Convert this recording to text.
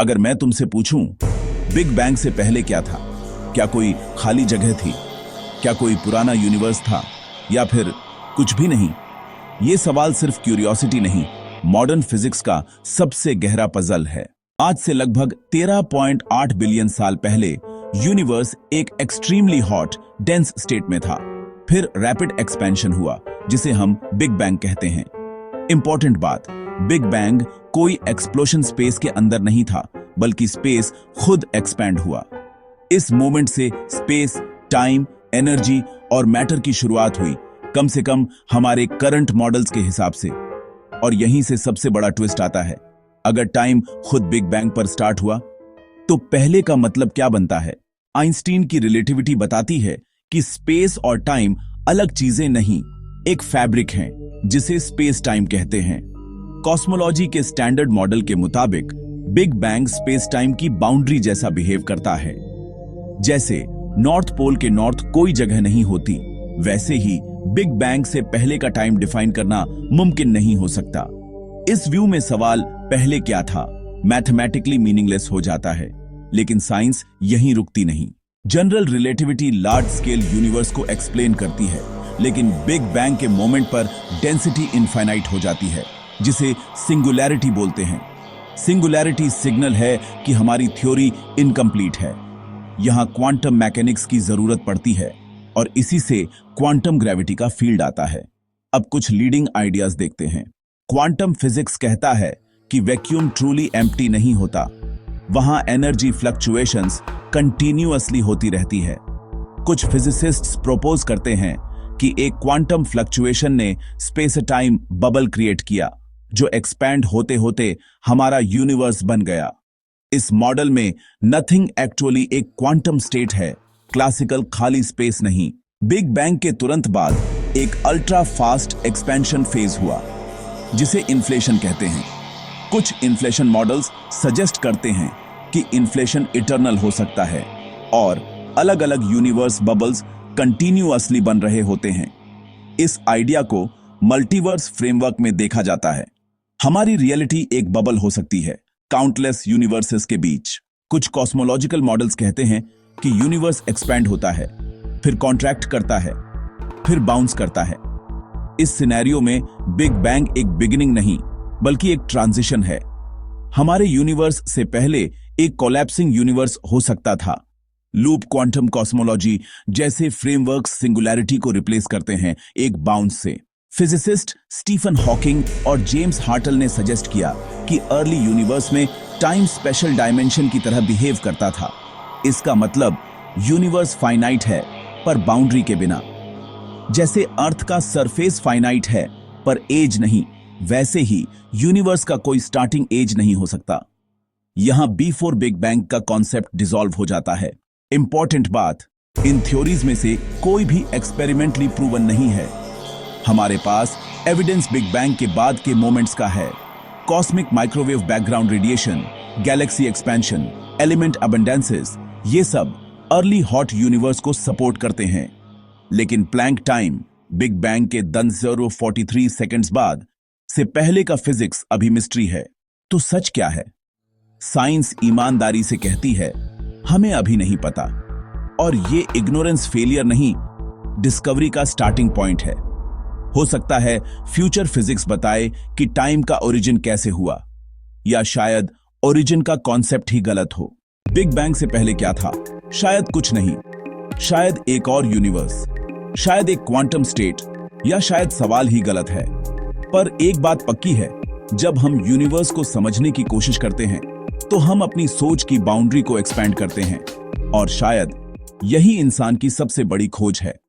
अगर मैं तुमसे पूछूं, बिग बैंग से पहले क्या था? क्या कोई खाली जगह थी? क्या कोई पुराना यूनिवर्स था? या फिर कुछ भी नहीं? ये सवाल सिर्फ क्यूरियोसिटी नहीं, मॉडर्न फिजिक्स का सबसे गहरा पजल है। आज से लगभग 13.8 बिलियन साल पहले यूनिवर्स एक एक्सट्रीमली हॉट डेंस स्टेट में था। फिर रैपिड एक्सपेंशन हुआ, जिसे हम बिग बैंग कहते हैं। इंपॉर्टेंट बात, बिग बैंग कोई एक्सप्लोशन स्पेस के अंदर नहीं था, बल्कि स्पेस खुद एक्सपैंड हुआ। इस मोमेंट से स्पेस, टाइम, एनर्जी और मैटर की शुरुआत हुई, कम से कम हमारे करंट मॉडल्स के हिसाब से। और यहीं से सबसे बड़ा ट्विस्ट आता है। अगर टाइम खुद बिग बैंग पर स्टार्ट हुआ, तो पहले का मतलब क्या बनता है? आइंस्टीन की रिलेटिविटी बताती है कि स्पेस और टाइम अलग चीजें नहीं, एक फैब्रिक हैं, जिसे स्पेस टाइम कहते हैं। कॉस्मोलॉजी के स्टैंडर्ड मॉडल के मुताबिक बिग बैंग स्पेस टाइम की बाउंड्री जैसा बिहेव करता है। जैसे नॉर्थ पोल के नॉर्थ कोई जगह नहीं होती, वैसे ही बिग बैंग से पहले का टाइम डिफाइन करना मुमकिन नहीं हो सकता। इस व्यू में सवाल पहले क्या था मैथमेटिकली मीनिंगलेस हो जाता है, लेकिन साइंस यहीं रुकती नहीं। General relativity large scale universe को एक्सप्लेन करती है, लेकिन बिग बैंग के मोमेंट पर डेंसिटी इनफाइनाइट हो जाती है, जिसे सिंगुलैरिटी बोलते हैं। सिंगुलैरिटी सिग्नल है कि हमारी थ्योरी इनकम्प्लीट है। यहां क्वांटम मैकेनिक्स की जरूरत पड़ती है, और इसी से क्वांटम ग्रेविटी का फील्ड आता है। अब कुछ लीडिंग आइडियाज देखते हैं। क्वांटम फिजिक्स कहता है कि वैक्यूम ट्रूली एम्प्टी नहीं होता, वहां एनर्जी फ्लक्चुएशंस कंटिन्यूअसली होती रहती है। कुछ फिजिसिस्ट्स प्रपोज करते हैं कि एक क्वांटम फ्लक्चुएशन ने स्पेस टाइम बबल क्रिएट किया, जो एक्सपैंड होते होते हमारा यूनिवर्स बन गया। इस मॉडल में नथिंग एक्चुअली एक क्वांटम स्टेट है, क्लासिकल खाली स्पेस नहीं। बिग बैंग के तुरंत बाद एक अल्ट्रा फास्ट एक्सपेंशन फेज हुआ, जिसे इन्फ्लेशन कहते हैं। कुछ इन्फ्लेशन मॉडल्स सजेस्ट करते हैं कि इन्फ्लेशन इटर्नल हो सकता है और अलग अलग यूनिवर्स बबल्स कंटिन्यूअसली बन रहे होते हैं। इस आइडिया को मल्टीवर्स फ्रेमवर्क में देखा जाता है। हमारी रियलिटी एक बबल हो सकती है काउंटलेस यूनिवर्सेस के बीच। कुछ कॉस्मोलॉजिकल मॉडल्स कहते हैं कि यूनिवर्स एक्सपैंड होता है, फिर कॉन्ट्रैक्ट करता है, फिर बाउंस करता है। इस सिनेरियो में बिग बैंग एक बिगिनिंग नहीं, बल्कि एक ट्रांजिशन है। हमारे यूनिवर्स से पहले एक कोलैप्सिंग यूनिवर्स हो सकता था। लूप क्वांटम कॉस्मोलॉजी जैसे फ्रेमवर्क्स सिंगुलैरिटी को रिप्लेस करते हैं एक बाउंस से। फिजिसिस्ट स्टीफन हॉकिंग और जेम्स हार्टल ने सजेस्ट किया कि अर्ली यूनिवर्स में टाइम स्पेशल डायमेंशन की तरह बिहेव करता था। इसका मतलब यूनिवर्स फाइनाइट है, पर बाउंड्री के बिना। जैसे अर्थ का सरफेस फाइनाइट है, पर एज नहीं, वैसे ही यूनिवर्स का कोई स्टार्टिंग एज नहीं हो सकता। यहां बिफोर बिग बैंग का कॉन्सेप्ट डिसॉल्व हो जाता है। इंपॉर्टेंट बात, इन थ्योरीज में से कोई भी एक्सपेरिमेंटली प्रूवन नहीं है। हमारे पास एविडेंस बिग बैंग के बाद के मोमेंट्स का है। Cosmic microwave background radiation, galaxy expansion, element abundances, ये सब अर्ली हॉट यूनिवर्स को सपोर्ट करते हैं। लेकिन प्लैंक टाइम, बिग बैंग के 1043 सेकंड्स बाद से पहले का फिजिक्स अभी मिस्ट्री है। तो सच क्या है? साइंस ईमानदारी से कहती है, हमें अभी नहीं पता। और ये इग्नोरेंस फेलियर नहीं, डिस्कवरी का स्टार्टिंग पॉइंट है। हो सकता है फ्यूचर फिजिक्स बताए कि टाइम का ओरिजिन कैसे हुआ, या शायद ओरिजिन का कॉन्सेप्ट ही गलत हो। बिग बैंग से पहले क्या था? शायद कुछ नहीं, शायद एक और यूनिवर्स, शायद एक क्वांटम स्टेट, या शायद सवाल ही गलत है। पर एक बात पक्की है, जब हम यूनिवर्स को समझने की कोशिश करते हैं, तो हम अपनी सोच की बाउंड्री को एक्सपैंड करते हैं। और शायद यही इंसान की सबसे बड़ी खोज है।